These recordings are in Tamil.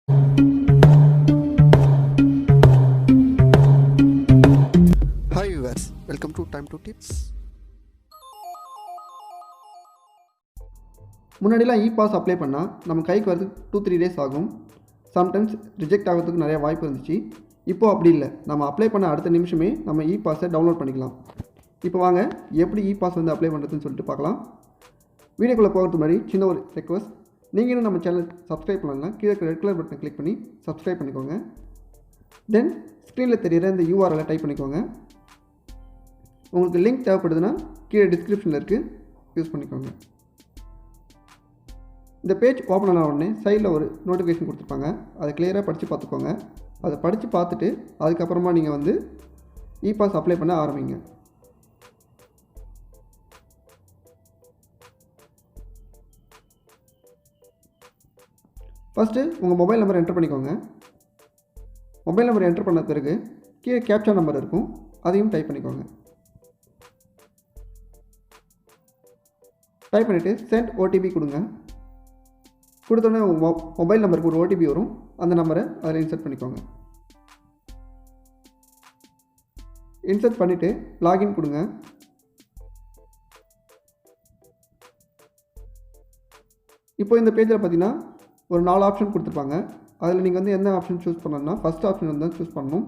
Hi viewers, welcome to Time to Tips. முன்னாடிலாம் இபாஸ் அப்ளை பண்ணால் நம்ம கைக்கு வரதுக்கு 2-3 டேஸ் ஆகும். சம்டைம்ஸ் ரிஜெக்ட் ஆகிறதுக்கு நிறைய வாய்ப்பு இருந்துச்சு. இப்போது அப்படி இல்லை, நம்ம அப்ளை பண்ண அடுத்த நிமிஷமே நம்ம இபாஸை டவுன்லோட் பண்ணிக்கலாம். இப்போ வாங்க எப்படி இபாஸ் வந்து அப்ளை பண்ணுறதுன்னு சொல்லிட்டு பார்க்கலாம். வீடியோக்குள்ளே போகிறதுக்கு முன்னாடி சின்ன ஒரு ரெக்வஸ்ட், நீங்கள் இன்னும் நம்ம சேனல் சப்ஸ்கிரைப் பண்ணலாம், கீழே ரெட் கலர் பட்டனை கிளிக் பண்ணி சப்ஸ்கிரைப் பண்ணிக்கோங்க. தென் ஸ்க்ரீனில் தெரிகிற இந்த URL டைப் பண்ணிக்கோங்க. உங்களுக்கு லிங்க் தேவைப்படுதுன்னா கீழே டிஸ்கிரிப்ஷனில் இருக்குது, யூஸ் பண்ணிக்கோங்க. இந்த பேஜ் ஓப்பன் ஆன உடனே சைடில் ஒரு நோட்டிஃபிகேஷன் கொடுத்துருப்பாங்க, அதை கிளியராக படித்து பார்த்துக்கோங்க. அதை படித்து பார்த்துட்டு அதுக்கப்புறமா நீங்கள் வந்து இபாஸ் அப்ளை பண்ண ஆரம்பிங்க. ஃபஸ்ட்டு உங்கள் மொபைல் நம்பர் என்டர் பண்ணிக்கோங்க. மொபைல் நம்பர் என்டர் பண்ண பிறகு கீழே கேப்சா நம்பர் இருக்கும், அதையும் டைப் பண்ணிக்கோங்க. டைப் பண்ணிவிட்டு சென்ட் ஓடிபி கொடுங்க. கொடுத்தோடனே உங்கள் மொபைல் நம்பருக்கு ஒரு ஓடிபி வரும், அந்த நம்பரை அதில் இன்சர்ட் பண்ணிக்கோங்க. இன்சர்ட் பண்ணிவிட்டு லாகின் கொடுங்க. இப்போ இந்த பேஜில் பார்த்தீங்கன்னா ஒரு 4 ஆப்ஷன் கொடுத்துருப்பாங்க. அதில் நீங்கள் வந்து எந்த ஆப்ஷன் சூஸ் பண்ணணும்னா ஃபஸ்ட் ஆப்ஷன் வந்து சூஸ் பண்ணணும்.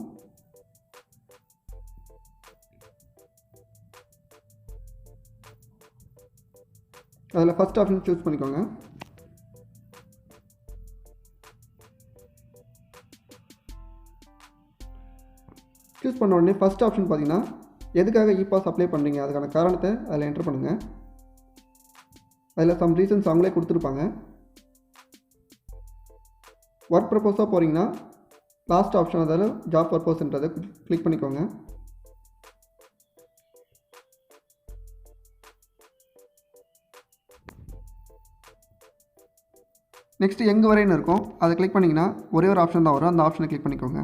அதில் ஃபஸ்ட் ஆப்ஷன் சூஸ் பண்ணிக்கோங்க. சூஸ் பண்ண உடனே ஃபஸ்ட் ஆப்ஷன் பார்த்தீங்கன்னா எதுக்காக இபாஸ் அப்ளை பண்ணுறீங்க அதுக்கான காரணத்தை அதில் என்டர் பண்ணுங்கள். அதில் சம் ரீசன்ஸ் அவங்களே கொடுத்துருப்பாங்க. ஒர்க் பர்பஸாக போகிறீங்கன்னா லாஸ்ட் ஆப்ஷன், அதாவது ஜாப் பர்பஸ்ன்றதை கிளிக் பண்ணிக்கோங்க. நெக்ஸ்ட்டு எங்கே வரைன்னு இருக்கும், அதை கிளிக் பண்ணிங்கன்னா ஒரே ஒரு ஆப்ஷன் தான் வரும், அந்த ஆப்ஷனை கிளிக் பண்ணிக்கோங்க.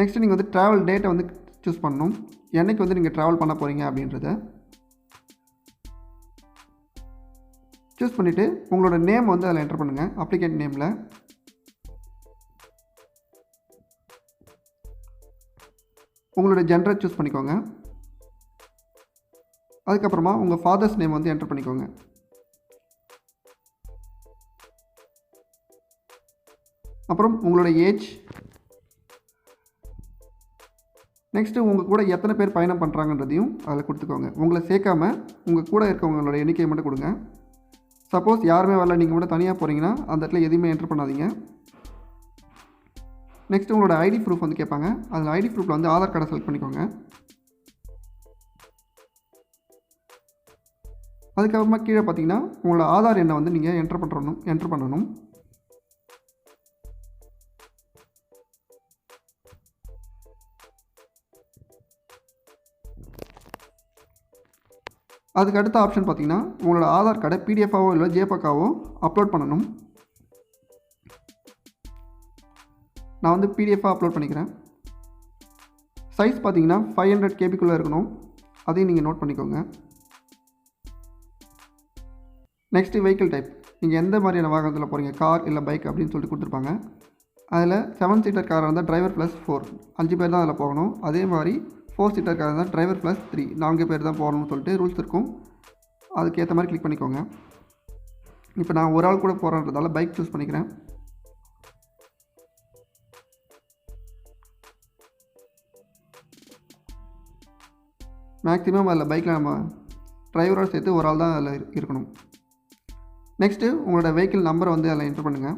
நெக்ஸ்ட்டு நீங்கள் வந்து ட்ராவல் டேட்டை வந்து சூஸ் பண்ணணும், என்றைக்கு வந்து நீங்கள் ட்ராவல் பண்ண போகிறீங்க அப்படின்றத சூஸ் பண்ணிவிட்டு உங்களோட நேம் வந்து அதில் என்டர் பண்ணுங்கள். அப்ளிகேட் நேமில் உங்களோட ஜெண்டரை சூஸ் பண்ணிக்கோங்க. அதுக்கப்புறமா உங்கள் ஃபாதர்ஸ் நேம் வந்து என்டர் பண்ணிக்கோங்க. அப்புறம் உங்களோட ஏஜ். நெக்ஸ்ட்டு உங்கள் கூட எத்தனை பேர் பயணம் பண்ணுறாங்கன்றதையும் அதில் கொடுத்துக்கோங்க. உங்களை சேர்க்காம உங்கள் கூட இருக்கவங்களோட எண்ணிக்கையை மட்டும் கொடுங்க. சப்போஸ் யாருமே வரல, நீங்கள் மட்டும் தனியாக போகிறீங்கன்னா அந்த இடத்துல எதுவுமே என்டர் பண்ணாதீங்க. நெக்ஸ்ட் உங்களோட ஐடி ப்ரூஃப் வந்து கேட்பாங்க. அதில் ஐடி ப்ரூஃபில் வந்து ஆதார் கார்டை செலக்ட் பண்ணிக்கோங்க. அதுக்கப்புறமா கீழே பார்த்தீங்கன்னா உங்களோட ஆதார் எண்ணை வந்து நீங்கள் என்டர் பண்ணணும். அதுக்கு அடுத்த ஆப்ஷன் பார்த்தீங்கன்னா உங்களோட ஆதார் கார்டை பிடிஎஃபாவோ இல்லை ஜேபக்காவோ அப்லோட் பண்ணணும். நான் வந்து பிடிஎஃபாக அப்லோட் பண்ணிக்கிறேன். சைஸ் பார்த்தீங்கன்னா 500 KB இருக்கணும், அதையும் நீங்கள் நோட் பண்ணிக்கோங்க. நெக்ஸ்ட்டு வெஹிக்கிள் டைப், நீங்கள் எந்த மாதிரியான வாகனத்தில் போகிறீங்க, கார் இல்லை பைக் அப்படின்னு சொல்லிட்டு கொடுத்துருப்பாங்க. அதில் 7 சீட்டர் காராக இருந்தால் டிரைவர் +4 5 பேர் தான் அதில் போகணும். அதே மாதிரி 4 சீட்டர் காராக இருந்தால் டிரைவர் +3 4 பேர் தான் போகணும்னு சொல்லிட்டு ரூல்ஸ் இருக்கும். அதுக்கேற்ற மாதிரி கிளிக் பண்ணிக்கோங்க. இப்போ நான் ஒரு ஆள் கூட போகிறேன்றதால பைக் சூஸ் பண்ணிக்கிறேன். மேக்ஸிமம் அதில் பைக்கில் நம்ம டிரைவரோடு சேர்த்து ஒரு ஆள் தான் அதில் இருக்கணும். நெக்ஸ்ட்டு உங்களோட வெஹிக்கிள் நம்பரை வந்து அதில் என்டர் பண்ணுங்கள்.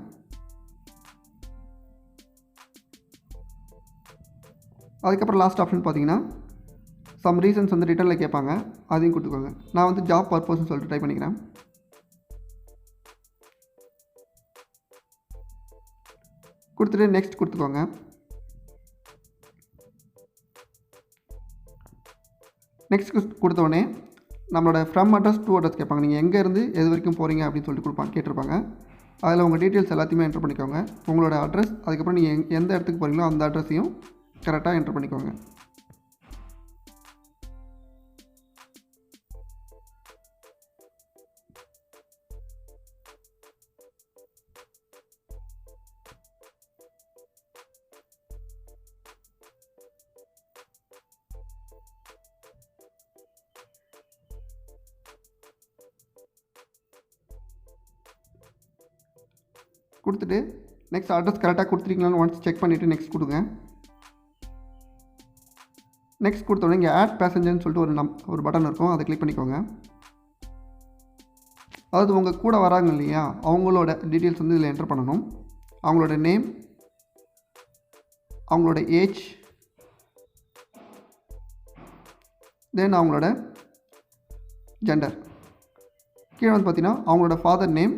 அதுக்கப்புறம் லாஸ்ட் ஆப்ஷன் பார்த்தீங்கன்னா சம் ரீசன்ஸ் வந்து ரிட்டனில் கேட்பாங்க, அதையும் கொடுத்துக்கோங்க. நான் வந்து ஜாப் பர்பஸ்ன்னு சொல்லிட்டு டைப் பண்ணிக்கிறேன். கொடுத்துட்டு நெக்ஸ்ட் கொடுத்துக்கோங்க. நெக்ஸ்ட் கொடுத்தோடனே நம்மளோட ஃப்ரம் அட்ரஸ் டு அட்ரஸ் கேட்பாங்க. நீங்கள் எங்கேருந்து எது வரைக்கும் போகிறீங்க அப்படின்னு சொல்லிட்டு கேட்டிருப்பாங்க. அதில் உங்கள் டீட்டெயில்ஸ் எல்லாத்தையுமே என்டர் பண்ணிக்கோங்க. உங்களோட அட்ரஸ், அதுக்கப்புறம் நீங்கள் எந்த இடத்துக்கு போகிறீங்களோ அந்த அட்ரஸையும் கரெக்டாக என்டர் பண்ணிக்கோங்க. கொடுத்துட்டு நெக்ஸ்ட் அட்ரஸ் கரெக்டாக கொடுத்துருக்கீங்களான்னு ஒன்ஸ் செக் பண்ணிவிட்டு நெக்ஸ்ட் கொடுங்க. நெக்ஸ்ட் கொடுத்தோன்னே இங்கே ஆட் பேசஞ்சர்னு சொல்லிட்டு ஒரு பட்டன் இருக்கும், அதை கிளிக் பண்ணிக்கோங்க. அதாவது உங்கள் கூட வராங்க இல்லையா, அவங்களோட டீட்டெயில்ஸ் வந்து இதில் என்டர் பண்ணணும். அவங்களோட நேம், அவங்களோட ஏஜ், தென் அவங்களோட ஜெண்டர். கீழே வந்து பார்த்தீங்கன்னா அவங்களோட ஃபாதர் நேம்,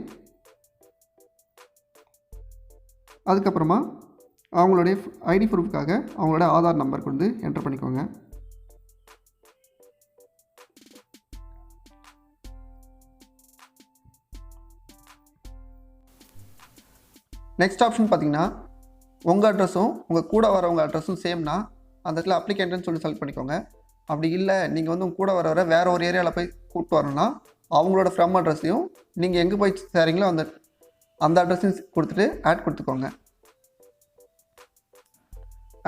அதுக்கப்புறமா அவங்களுடைய ஐடி ப்ரூஃப்காக அவங்களோட ஆதார் நம்பருக்கு வந்து என்டர் பண்ணிக்கோங்க. நெக்ஸ்ட் ஆப்ஷன் பார்த்தீங்கன்னா உங்கள் அட்ரஸும் உங்கள் கூட வரவங்க அட்ரஸும் சேம்னா அந்த இடத்துல அப்ளிகேண்ட்னு சொல்லி செலக்ட் பண்ணிக்கோங்க. அப்படி இல்லை நீங்கள் வந்து உங்கள் கூட வர வேறு ஒரு ஏரியாவில் போய் கூப்பிட்டு வரணும்னா அவங்களோட ஃப்ரம் அட்ரஸையும் நீங்கள் எங்கே போய் சேரீங்களோ அந்த அட்ரஸையும் கொடுத்துட்டு ஆட் கொடுத்துக்கோங்க.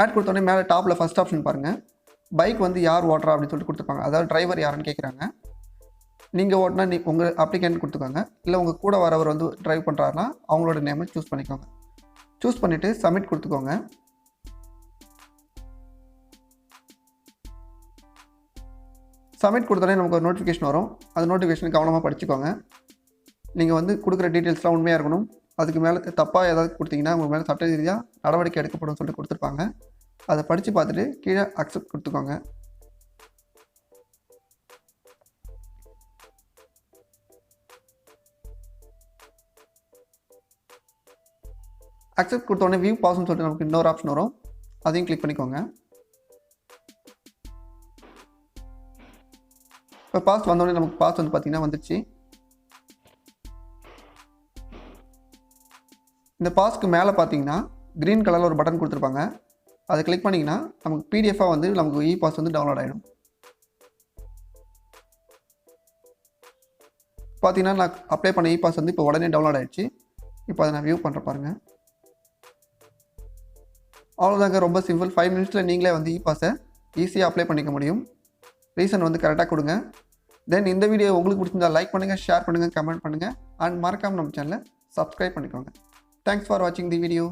ஆட் கொடுத்தோடனே மேலே டாப்பில் ஃபஸ்ட் ஆப்ஷன் பாருங்கள், பைக் வந்து யார் ஓட்டுறா அப்படின்னு சொல்லிட்டு கொடுத்துருப்பாங்க. அதாவது டிரைவர் யாருன்னு கேட்குறாங்க. நீங்கள் ஓட்டினா உங்கள் அப்ளிகேண்ட் கொடுத்துக்கோங்க. இல்லை உங்கள் கூட வரவர் வந்து ட்ரைவ் பண்ணுறாருன்னா அவங்களோட நேமை சூஸ் பண்ணிக்கோங்க. சூஸ் பண்ணிவிட்டு சப்மிட் கொடுத்துக்கோங்க. சப்மிட் கொடுத்தோடனே நமக்கு ஒரு நோட்டிஃபிகேஷன் வரும். அந்த நோட்டிஃபிகேஷன் கவனமாக படிச்சுக்கோங்க. நீங்கள் வந்து கொடுக்குற டீட்டெயில்ஸ்லாம் உண்மையாக இருக்கணும். அதுக்கு மேலே தப்பாக ஏதாவது கொடுத்தீங்கன்னா உங்கள் மேலே சட்ட ரீதியாக நடவடிக்கை எடுக்கப்படும் சொல்லிட்டு கொடுத்துருப்பாங்க. அதை படித்து பார்த்துட்டு கீழே அக்செப்ட் கொடுத்துக்கோங்க. அக்செப்ட் கொடுத்தோடனே வியூ பாஸ்ன்னு சொல்லிட்டு நமக்கு இன்னொரு ஆப்ஷன் வரும், அதையும் கிளிக் பண்ணிக்கோங்க. இப்போ பாஸ் வந்தோடனே நமக்கு பாஸ் வந்து பார்த்திங்கன்னா வந்துடுச்சு. இந்த பாஸ்க்கு மேலே பார்த்தீங்கன்னா க்ரீன் கலரில் ஒரு பட்டன் கொடுத்துருப்பாங்க. அதை கிளிக் பண்ணிங்கன்னா நமக்கு பிடிஎஃபாக வந்து நமக்கு இ பாஸ் வந்து டவுன்லோட் ஆகிடும். பார்த்தீங்கன்னா நான் அப்ளை பண்ண இ பாஸ் வந்து இப்போ உடனே டவுன்லோட் ஆகிடுச்சு. இப்போ அதை நான் வியூ பண்ணுற பாருங்கள். அவ்வளோதாங்க, ரொம்ப சிம்பிள். 5 மினிட்ஸில் நீங்களே வந்து இ பாஸை ஈஸியாக அப்ளை பண்ணிக்க முடியும். ரீசன் வந்து கரெக்டாக கொடுங்க. தென் இந்த வீடியோ உங்களுக்கு பிடிச்சிருந்தா லைக் பண்ணுங்கள், ஷேர் பண்ணுங்கள், கமெண்ட் பண்ணுங்கள் அண்ட் மறக்காமல் நம்ம சேனலை சப்ஸ்கிரைப் பண்ணிக்கோங்க. Thanks for watching the video.